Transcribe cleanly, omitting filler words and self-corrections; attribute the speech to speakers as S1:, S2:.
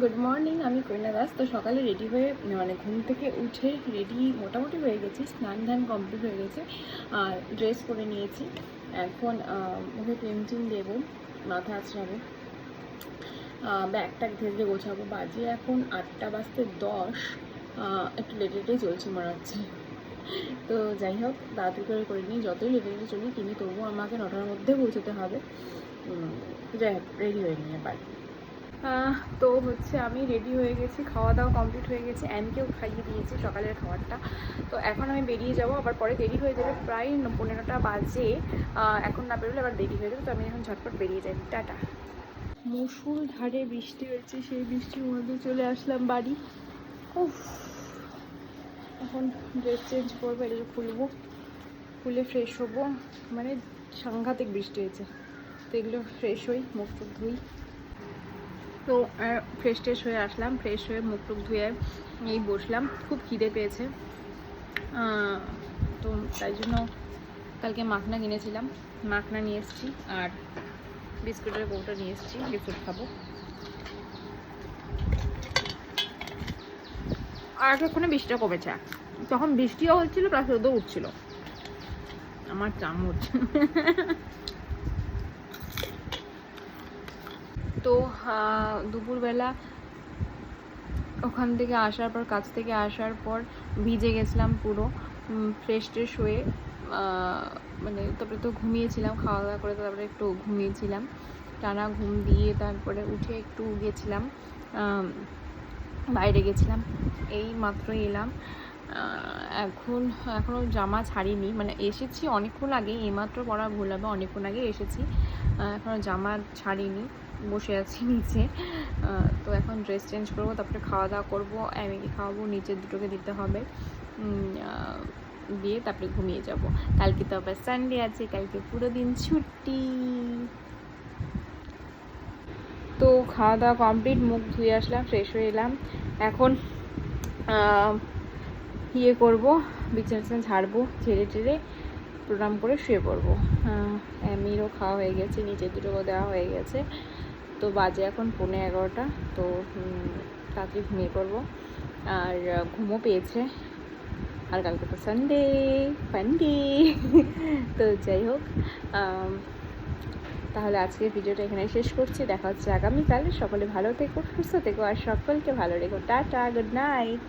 S1: Good morning, আমি কইনা দাস। তো সকালে রেডি হয়ে মানে ঘুম থেকে উঠে রেডি মোটামুটি হয়ে গেছি, স্নান ধান কমপ্লিট হয়ে গেছে, আর ড্রেস করে নিয়েছি। এখন মুখে ক্রিম টিম দেবো, মাথা আঁচড়াবো, ব্যাগ ট্যাগ ধীরে ধীরে গোছাবো। বাজে এখন 8:10, একটু লেটেই চলছে মনে হচ্ছে। তো যাই হোক, তাড়াতাড়ি করে নিই, যতই লেটে চলি কিন্তু তবুও আমাকে 9টার মধ্যে পৌঁছতে হবে। যাই হোক, রেডি হয়ে নিয়ে পারি। তো হচ্ছে আমি রেডি হয়ে গেছি, খাওয়া দাওয়া কমপ্লিট হয়ে গেছে, অ্যানকেও খাইয়ে দিয়েছি সকালের খাবারটা। তো এখন আমি বেরিয়ে যাব, আবার পরে দেরি হয়ে যাবে, প্রায় 15টা বাজে। এখন না বেরোলে আবার দেরি হয়ে যাবে, তো আমি এখন ঝটপট বেরিয়ে যাই। টাটা। মুষলধারে বৃষ্টি হয়েছে, সেই বৃষ্টির মধ্যে চলে আসলাম বাড়ি। উফ, এখন ড্রেস চেঞ্জ করবো, এটাকে খুলবো, খুলে ফ্রেশ হবো। মানে সাংঘাতিক বৃষ্টি হয়েছে, তো এগুলো ফ্রেশ হই, মুখ টুক ধুই। তো ফ্রেশ ট্রেশ হয়ে আসলাম, ফ্রেশ হয়ে মুখ টুক ধুয়ে এই বসলাম। খুব খিদে পেয়েছে, তো তাই জন্য কালকে মাখনা কিনেছিলাম, মাখনা নিয়ে এসেছি, আর বিস্কুটের কৌটা নিয়ে এসেছি, বিস্কুট খাবো। আর এতক্ষণে বৃষ্টিটা কমেছে, তখন বৃষ্টিও হচ্ছিল প্লাস রোদও উঠছিল। আমার চামচ তো দুপুরবেলা ওখান থেকে আসার পর, কাছ থেকে আসার পর ভিজে গেছিলাম পুরো, ফ্রেশ ট্রেশ হয়ে মানে তারপরে তো ঘুমিয়েছিলাম, খাওয়া দাওয়া করে তারপরে একটু ঘুমিয়েছিলাম, টানা ঘুম দিয়ে তারপরে উঠে একটু গেছিলাম, বাইরে গেছিলাম, এই মাত্র এলাম। এখনও জামা ছাড়িনি, মানে এসেছি অনেকক্ষণ আগে, এইমাত্র পরা ভুল হবে, অনেকক্ষণ আগে এসেছি, এখনও জামা ছাড়িনি, বসে আছি নিচে। তো এখন ড্রেস চেঞ্জ করবো, তারপরে খাওয়া দাওয়া করবো, অ্যামিকে খাওয়াবো, নিচের দুটোকে দিতে হবে, দিয়ে তারপরে ঘুমিয়ে যাব। কালকে তো আবার সানডে আছে, কালকে পুরো দিন ছুটি। তো খাওয়া দাওয়া কমপ্লিট, মুখ ধুয়ে আসলাম, ফ্রেশ হয়ে এলাম। এখন ইয়ে করবো, বিছানা ঝাড়বো, ঝেড়ে টেড়ে প্রণাম করে শুয়ে পড়বো। অ্যামিরও খাওয়া হয়ে গেছে, নিচের দুটোকেও দেওয়া হয়ে গেছে। তো বাজে এখন 11:15, তো তাড়াতাড়ি ঘুমিয়ে পড়বো, আর ঘুমও পেয়েছে, আর কালকে তো সানডে ফান্ডে। তো যাই হোক, তাহলে আজকের ভিডিওটা এখানে শেষ করছি, দেখা হচ্ছে আগামীকাল। সকলে ভালো থেকো, সুস্থ থেকো, আর সকলকে ভালো রেখো। Tata, good night.